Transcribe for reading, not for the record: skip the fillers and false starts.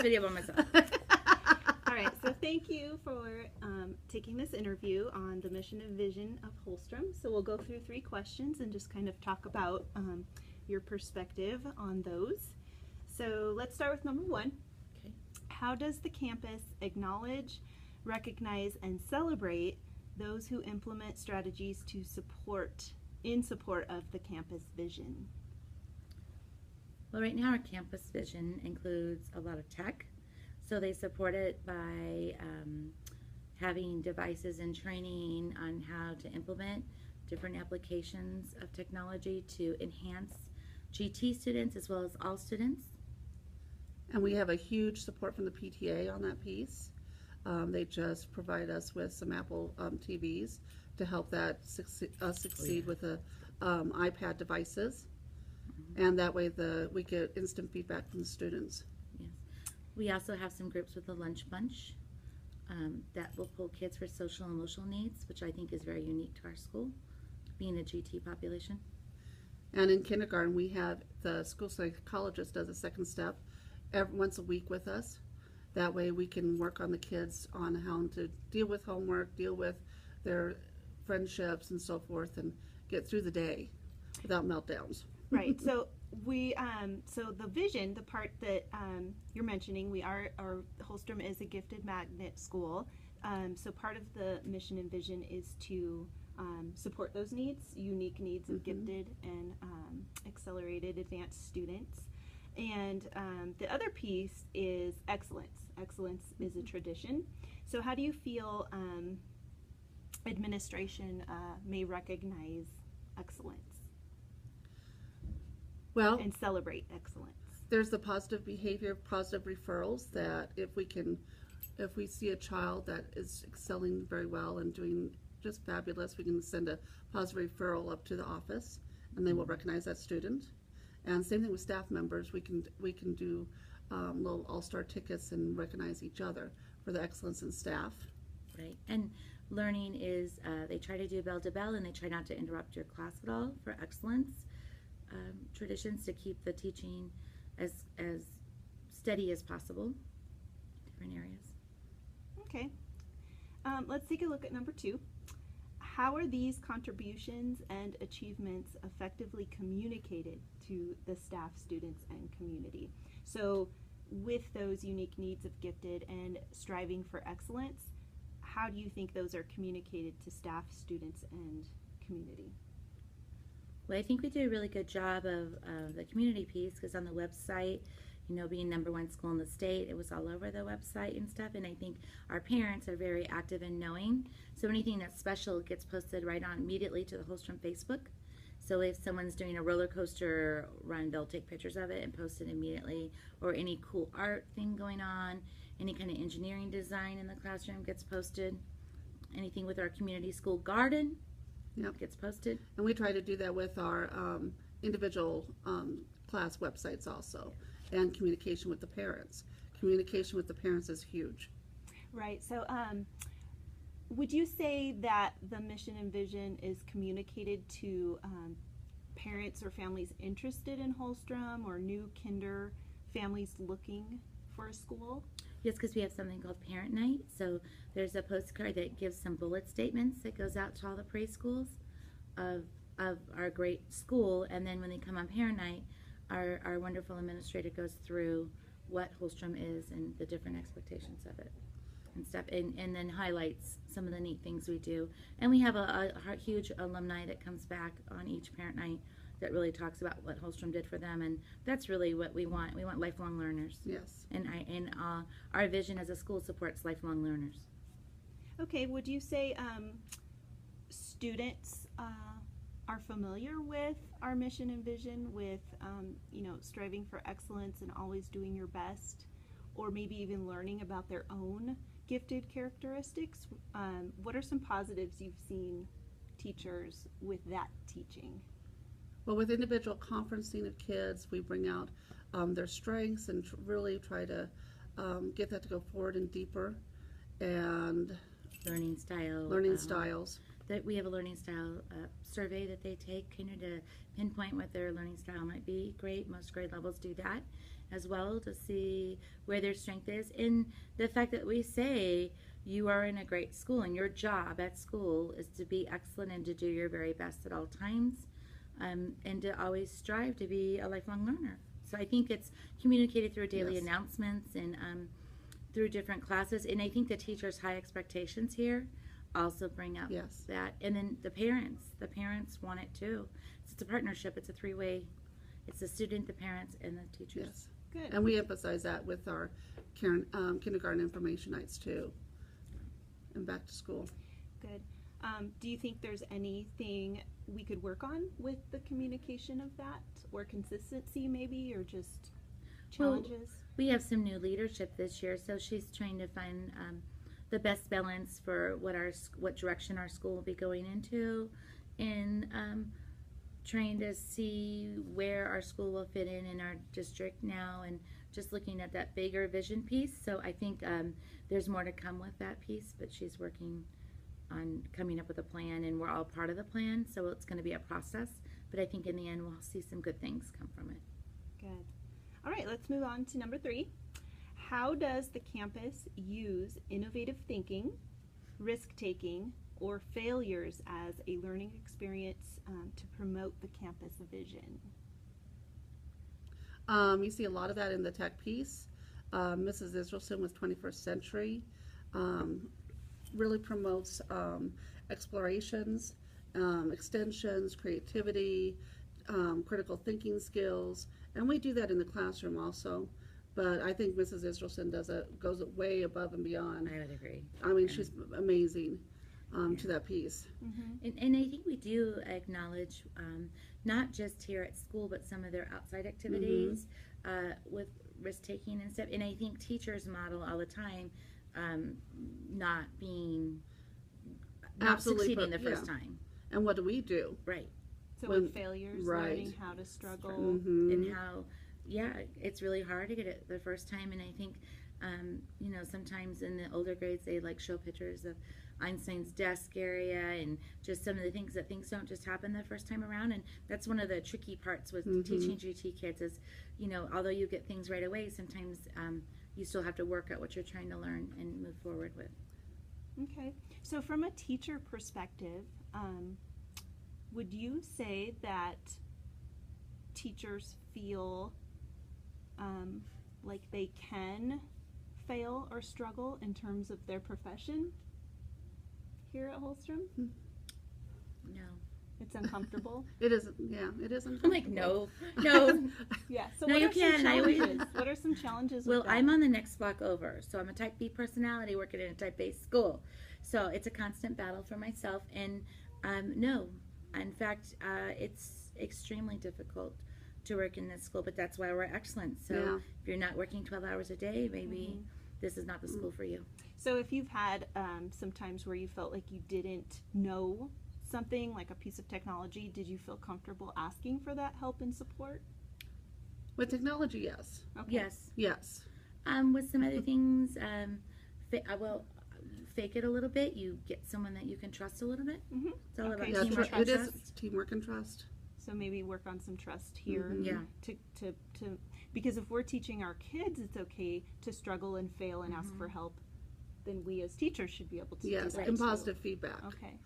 video by myself. All right, so thank you for taking this interview on the mission and vision of Holstrom. So we'll go through 3 questions and just kind of talk about your perspective on those. So let's start with number 1. Okay. How does the campus acknowledge, recognize, and celebrate those who implement strategies to support of the campus vision? Well, right now our campus vision includes a lot of tech. So they support it by having devices and training on how to implement different applications of technology to enhance GT students as well as all students. And we have a huge support from the PTA on that piece. They just provide us with some Apple TVs to help that succeed with the iPad devices. And that way we get instant feedback from the students. Yes. We also have some groups with the Lunch Bunch that will pull kids for social and emotional needs, which I think is very unique to our school, being a GT population. And in kindergarten, we have the school psychologist does a second step once a week with us. That way we can work on the kids on how to deal with homework, deal with their friendships and so forth, and get through the day without meltdowns. Right. So so the vision, the part that you're mentioning, our Holstrom is a gifted magnet school. So part of the mission and vision is to support those needs, unique needs of gifted and accelerated advanced students. And the other piece is excellence. Excellence is a tradition. So how do you feel administration may recognize excellence? Well, and celebrate excellence. There's the positive behavior, positive referrals, that if we see a child that is excelling very well and doing just fabulous, we can send a positive referral up to the office and they will recognize that student. And same thing with staff members, we can do little all-star tickets and recognize each other for the excellence in staff. Right. And learning is, they try to do bell to bell and they try not to interrupt your class at all for excellence. Traditions to keep the teaching as steady as possible, different areas. Okay. Let's take a look at number 2. How are these contributions and achievements effectively communicated to the staff, students, and community? So with those unique needs of gifted and striving for excellence, how do you think those are communicated to staff, students, and community? Well, I think we do a really good job of the community piece, because on the website, you know, being #1 school in the state, it was all over the website and stuff, and I think our parents are very active in knowing. So anything that's special gets posted right on immediately to the Holstrom Facebook. So if someone's doing a roller coaster run, they'll take pictures of it and post it immediately, or any cool art thing going on, any kind of engineering design in the classroom gets posted. Anything with our community school garden, Yep. gets posted. And we try to do that with our individual class websites also, and communication with the parents. Communication with the parents is huge. Right. So would you say that the mission and vision is communicated to parents or families interested in Holstrom, or new kinder families looking for a school? Yes, because we have something called Parent Night. So there's a postcard that gives some bullet statements that goes out to all the preschools of our great school. And then when they come on Parent Night, our wonderful administrator goes through what Holstrom is and the different expectations of it and stuff, and then highlights some of the neat things we do. And we have a huge alumni that comes back on each Parent Night that really talks about what Holstrom did for them, and that's really what we want. We want lifelong learners. Yes. And our vision as a school supports lifelong learners. Okay, would you say students are familiar with our mission and vision, with striving for excellence and always doing your best, or maybe even learning about their own gifted characteristics? What are some positives you've seen teachers with that teaching? Well, with individual conferencing of kids, we bring out their strengths and really try to get that to go forward and deeper, and Learning style. styles. That we have a learning style survey that they take, kind of to pinpoint what their learning style might be. Great, most grade levels do that. as well to see where their strength is. And the fact that we say you are in a great school and your job at school is to be excellent and to do your very best at all times, and to always strive to be a lifelong learner. So I think it's communicated through daily Yes. announcements and through different classes. And I think the teachers' high expectations here also bring up Yes. that. And then the parents want it too. So it's a partnership. It's a three-way. It's the student, the parents, and the teachers. Yes. Good. And we emphasize that with our kindergarten information nights too, and back to school. Good. Do you think there's anything we could work on with the communication of that, or consistency maybe, or just Well, challenges? We have some new leadership this year, so she's trying to find the best balance for what direction our school will be going into, and trying to see where our school will fit in our district now, and just looking at that bigger vision piece. So I think there's more to come with that piece, but she's working on coming up with a plan, and we're all part of the plan, so it's going to be a process. But I think in the end we'll see some good things come from it. Good. All right, let's move on to number 3. How does the campus use innovative thinking, risk-taking, or failures as a learning experience to promote the campus vision? You see a lot of that in the tech piece. Mrs. Israelson with 21st Century really promotes explorations, extensions, creativity, critical thinking skills, and we do that in the classroom also. But I think Mrs. Israelson goes way above and beyond. I would agree. I mean, she's amazing to that piece. And I think we do acknowledge, not just here at school, but some of their outside activities with risk taking and stuff. And I think teachers model all the time not Absolutely, succeeding the but- first yeah. time. And what do we do? Right. So When- with failures, right. learning how to struggle. And how, it's really hard to get it the first time. And I think, sometimes in the older grades, they show pictures of Einstein's desk area and just some of the things don't just happen the first time around. And that's one of the tricky parts with teaching GT kids is, although you get things right away, sometimes you still have to work at what you're trying to learn and move forward with. Okay. So from a teacher perspective, would you say that teachers feel like they can fail or struggle in terms of their profession here at Holstrom? No. It's uncomfortable? It isn't. Yeah, it isn't. I'm like, no. No. Yeah. So No, what you are some can. I always- challenges? What are some challenges Well, with that? I'm on the next block over, so I'm a type B personality working in a type A school. So it's a constant battle for myself. And no, in fact, it's extremely difficult to work in this school, but that's why we're excellent. So Yeah. if you're not working 12 hours a day, maybe this is not the school for you. So if you've had some times where you felt like you didn't know something, like a piece of technology, did you feel comfortable asking for that help and support? With technology, yes. Okay. Yes. Yes. With some other things, fake it a little bit. You get someone that you can trust a little bit. Mhm. It's all Okay. about Yeah, teamwork it and is trust. teamwork and trust. So maybe work on some trust here. Yeah. To because if we're teaching our kids it's okay to struggle and fail and ask for help, then we as teachers should be able to do Yes, that and too. positive feedback. Okay.